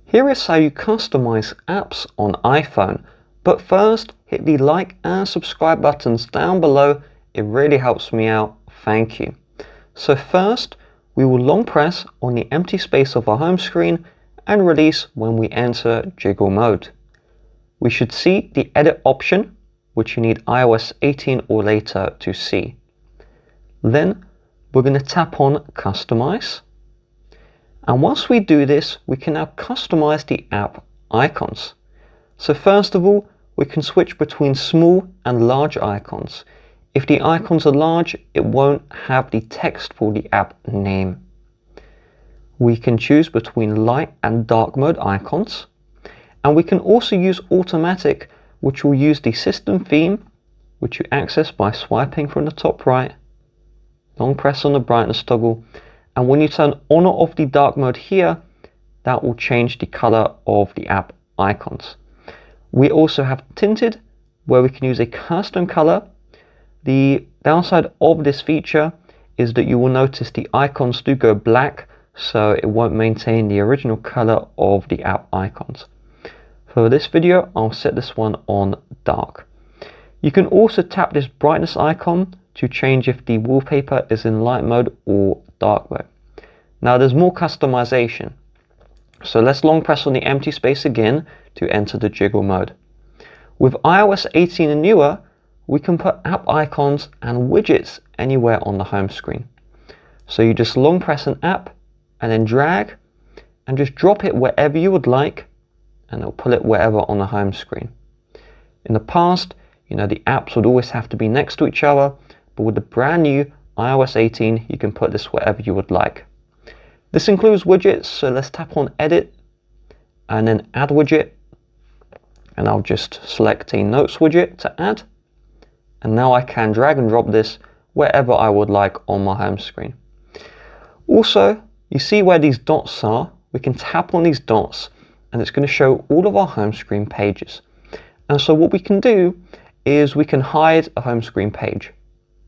Here is how you customize apps on iPhone, but first hit the like and subscribe buttons down below. It really helps me out, thank you. So first, we will long press on the empty space of our home screen and release when we enter jiggle mode. We should see the edit option, which you need iOS 18 or later to see. Then we're going to tap on customize. And once we do this, we can now customize the app icons. So first of all, we can switch between small and large icons. If the icons are large, it won't have the text for the app name. We can choose between light and dark mode icons. And we can also use automatic, which will use the system theme, which you access by swiping from the top right. Long press on the brightness toggle. And when you turn on or off the dark mode here, that will change the color of the app icons. We also have tinted, where we can use a custom color. The downside of this feature is that you will notice the icons do go black, so it won't maintain the original color of the app icons. For this video, I'll set this one on dark. You can also tap this brightness icon to change if the wallpaper is in light mode or dark mode. Now there's more customization. So let's long press on the empty space again to enter the jiggle mode. With iOS 18 and newer, we can put app icons and widgets anywhere on the home screen. So you just long press an app and then drag and just drop it wherever you would like, and it'll pull it wherever on the home screen. In the past, the apps would always have to be next to each other, but with the brand new iOS 18, you can put this wherever you would like. This includes widgets, so let's tap on edit and then add widget. And I'll just select a notes widget to add. And now I can drag and drop this wherever I would like on my home screen. Also, you see where these dots are? We can tap on these dots and it's going to show all of our home screen pages. And so what we can do is we can hide a home screen page.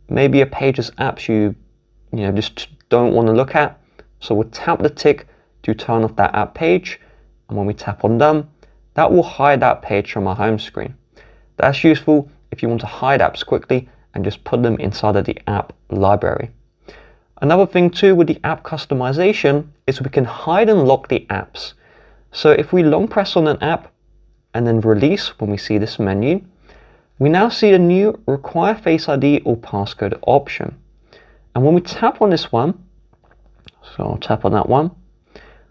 Maybe a page has apps you just don't want to look at. So we'll tap the tick to turn off that app page. And when we tap on done, that will hide that page from our home screen. That's useful if you want to hide apps quickly and just put them inside of the app library. Another thing too with the app customization is we can hide and lock the apps. So if we long press on an app and then release when we see this menu, we now see the new require Face ID or passcode option. And when we tap on this one, so I'll tap on that one,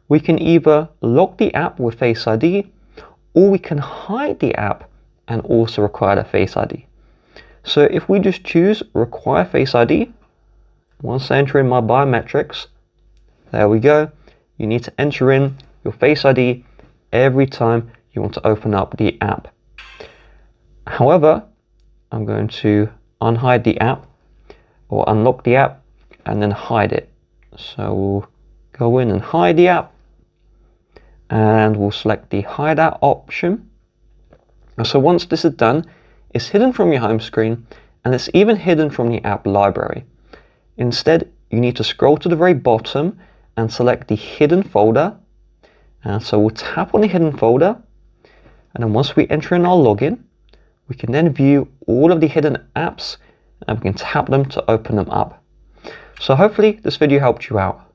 we can either lock the app with Face ID or we can hide the app and also require the Face ID. So if we just choose require Face ID, once I enter in my biometrics, there we go. You need to enter in your Face ID every time you want to open up the app. However, I'm going to unhide the app or unlock the app and then hide it. So we'll go in and hide the app and we'll select the hide app option. And so once this is done, it's hidden from your home screen and it's even hidden from the app library. Instead, you need to scroll to the very bottom and select the hidden folder. And so we'll tap on the hidden folder. And then once we enter in our login, we can then view all of the hidden apps and we can tap them to open them up. So hopefully this video helped you out.